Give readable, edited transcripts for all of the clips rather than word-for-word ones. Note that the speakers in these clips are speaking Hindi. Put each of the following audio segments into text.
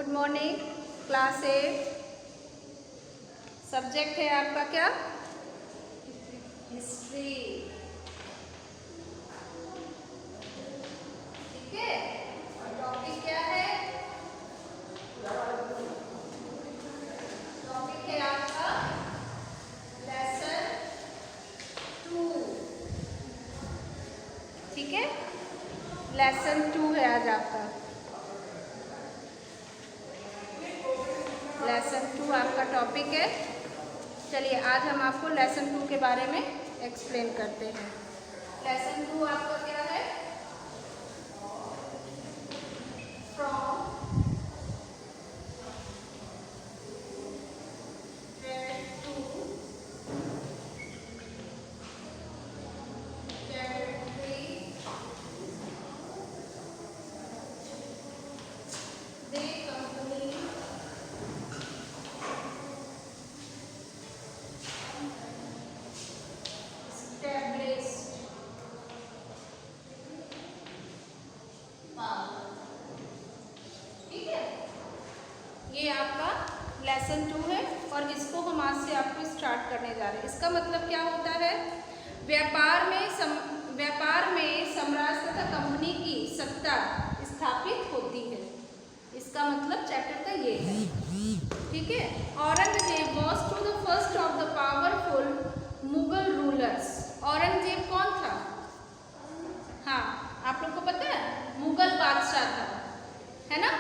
Good morning class 8। सब्जेक्ट है आपका क्या? हिस्ट्री। ठीक है। और टॉपिक क्या है? टॉपिक है आपका लेसन 2। ठीक है, लेसन 2 है आज आपका। लेसन 2 आपका टॉपिक है। चलिए आज हम आपको लेसन 2 के बारे में एक्सप्लेन करते हैं। लेसन 2 आपका क्या है? From terrace to territory they company ये आपका लेसन 2 है और इसको हम आज से आपको स्टार्ट करने जा रहे हैं। इसका मतलब क्या होता है? व्यापार में साम्राज्य तथा कंपनी की सत्ता स्थापित होती है। इसका मतलब चैप्टर का ये है। ठीक है। Aurangzeb was to the first of the powerful Mughal rulers. Aurangzeb कौन था? हाँ, आप लोग को पता है? मुगल बादशाह था, है ना।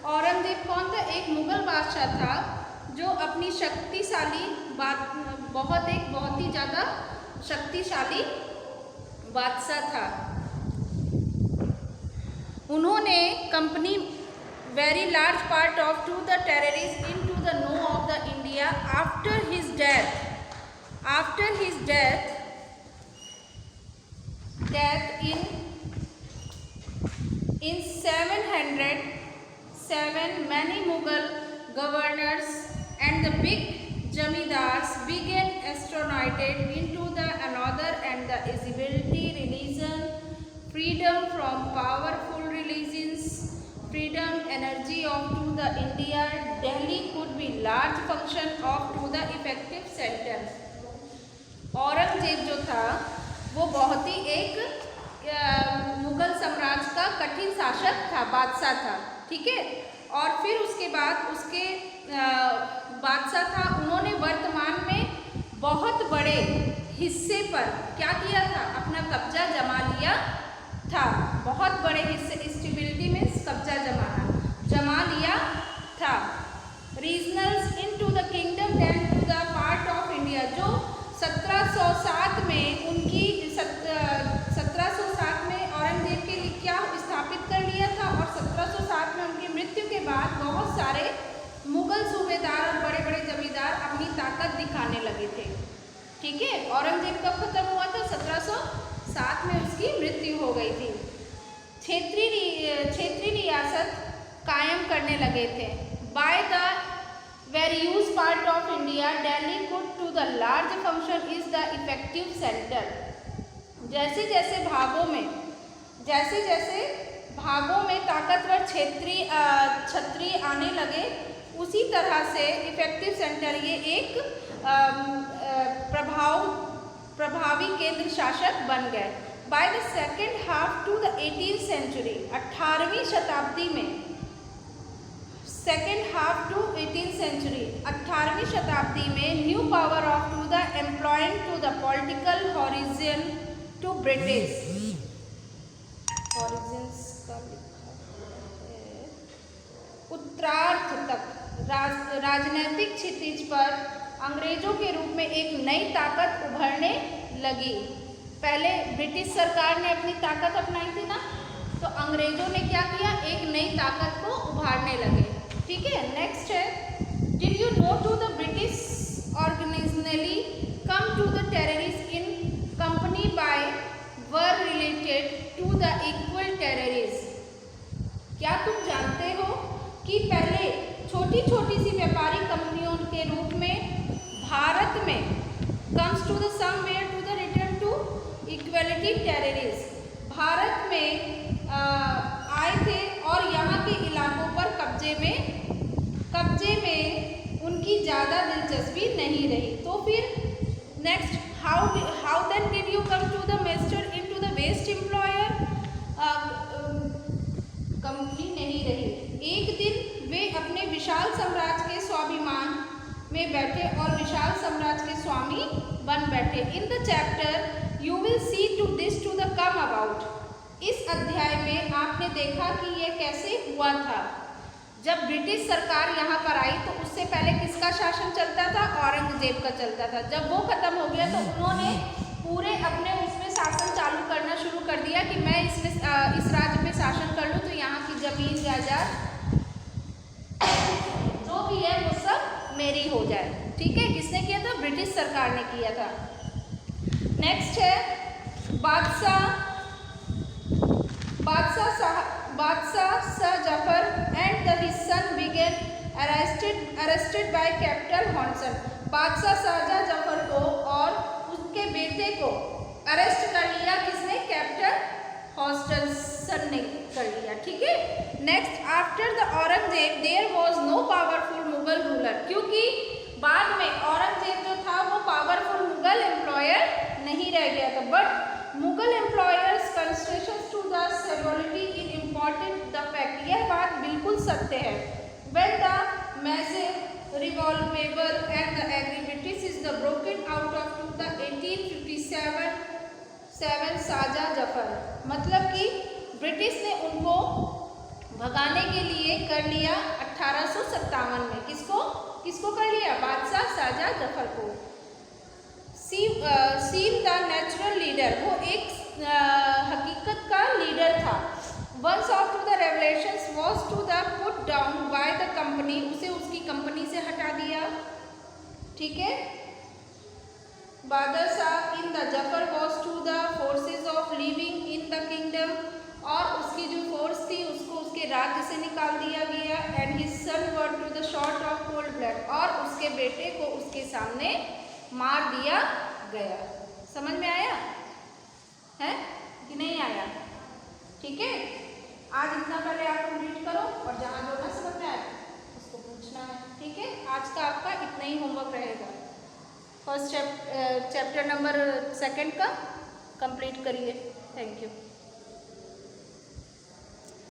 औरंगजेब कौन था? एक मुगल बादशाह था जो अपनी शक्तिशाली बहुत ही ज़्यादा शक्तिशाली बादशाह था। उन्होंने company very large part of to the terrorist in to the no of the India after his death in 707 many Mughal governors and the big jamidars began astronated into the another and the Isabelti religion, freedom from powerful religions, freedom energy of to the India. Delhi could be large function of to the effective center. Aurangzeb जो था वो बहुत ही एक मुगल साम्राज्य का कठिन शासक था, बादशाह था। ठीक है। और फिर उसके बाद उसके बादशाह था, उन्होंने वर्तमान में बहुत बड़े हिस्से पर क्या किया था? अपना कब्जा जमा लिया था। बहुत बड़े हिस्से, स्टेबिलिटी में कब्जा जमा लिया था। Regionals in to the kingdom and to the part of India, जो 1707 में उनकी 1707 में औरंगजेब के लिए क्या स्थापित कर लिया था। और 1707 में उनकी मृत्यु के बाद बहुत सारे मुगल सूबेदार और बड़े बड़े जमींदार अपनी ताकत दिखाने लगे थे। ठीक है। औरंगजेब कब खत्म हुआ था? 1707 में उसकी मृत्यु हो गई थी। क्षेत्रीय रियासत कायम करने लगे थे। By the various part of India Delhi could to the large function is the effective centre. जैसे जैसे भागों में ताकतवर क्षत्रिय आने लगे, उसी तरह से इफेक्टिव सेंटर ये एक प्रभावी केंद्र शासक बन गए। By the second half to the 18th century, 18वीं शताब्दी में, second half to 18th century, 18वीं शताब्दी में new power of to the employing to the political horizon to British. Horizons का लिखा है उत्तरार्ध तक राजनीतिक क्षितिज पर अंग्रेजों के रूप में एक नई ताकत उभरने लगी। पहले ब्रिटिश सरकार ने अपनी ताकत अपनाई थी ना, तो अंग्रेजों ने क्या किया? एक नई ताकत को उभारने लगे। ठीक है। नेक्स्ट है, did you know to the British organisationally come to the terrorist in company by were related to the equal terrorist. क्या तुम जानते हो कि पहले छोटी छोटी सी व्यापारी कंपनियों के रूप में भारत में comes to the somewhere to the return to equality terrorist, Bharat में आए थे और यहाँ के इलाकों पर कब्जे में ज़्यादा दिलचस्पी नहीं रही। तो फिर next, how then did you come to the master in to the best employer? Company नहीं रही। एक दिन वे अपने विशाल साम्राज्य के स्वाभिमान में बैठे और विशाल साम्राज्य के स्वामी बन बैठे। In the chapter you will see to this to the come about. इस अध्याय में आपने देखा कि यह कैसे हुआ था। जब ब्रिटिश सरकार यहाँ पर आई तो उससे पहले किसका शासन चलता था? औरंगजेब का चलता था। जब वो खत्म हो गया तो उन्होंने पूरे अपने उसमें शासन चालू करना शुरू कर दिया कि मैं इसमें इस राज्य में शासन कर लूँ तो यहाँ की जमीन जायदाद जो भी है वो सब मेरी हो जाए। ठीक है, किसने किया था? ब्रिटिश सरकार ने किया था। नेक्स्ट है बादशाह Shah Zafar and the his son began arrested by captain Hodson. बादशाह शाहजहां जफर को और उसके बेटे को अरेस्ट कर लिया। किसने? कैप्टन हॉन्सन ने कर लिया। ठीक है। Next, after the Aurangzeb there was no powerful Mughal ruler. क्योंकि बाद में औरंगजेब जो था वो पावरफुल मुगल एम्प्लॉयर नहीं रह गया था। But Mughal employers considerations to the severity in important the fact. यह बात बिल्कुल सत्य है। When the massive revolvable and the agribitis is the broken out of to the 1857 Shahjahan Zafar. मतलब कि ब्रिटिश ने उनको भगाने के लिए कर लिया 1857 में। किसको कर लिया? बादशाह शाहजहां जफर को। सीम द नेचुरल लीडर, वो एक हकीकत का लीडर था। Once of to the revelations was to the put down by the company, उसे उसकी कंपनी से हटा दिया। ठीक है। बादशाह in the Zafar was to the forces of living in the kingdom, और उसकी जो फोर्स थी उसको उसके राज्य से निकाल दिया गया। And his son were to the shot of cold blood, और उसके बेटे को उसके सामने मार दिया गया। समझ में आया है कि नहीं आया? ठीक है। आज इतना पहले आप कंप्लीट करो और जहाँ जो ना समझ में आए उसको पूछना है। ठीक है। आज का आपका इतना ही होमवर्क रहेगा। फर्स्ट चैप्टर नंबर 2 का कंप्लीट करिए। Thank you.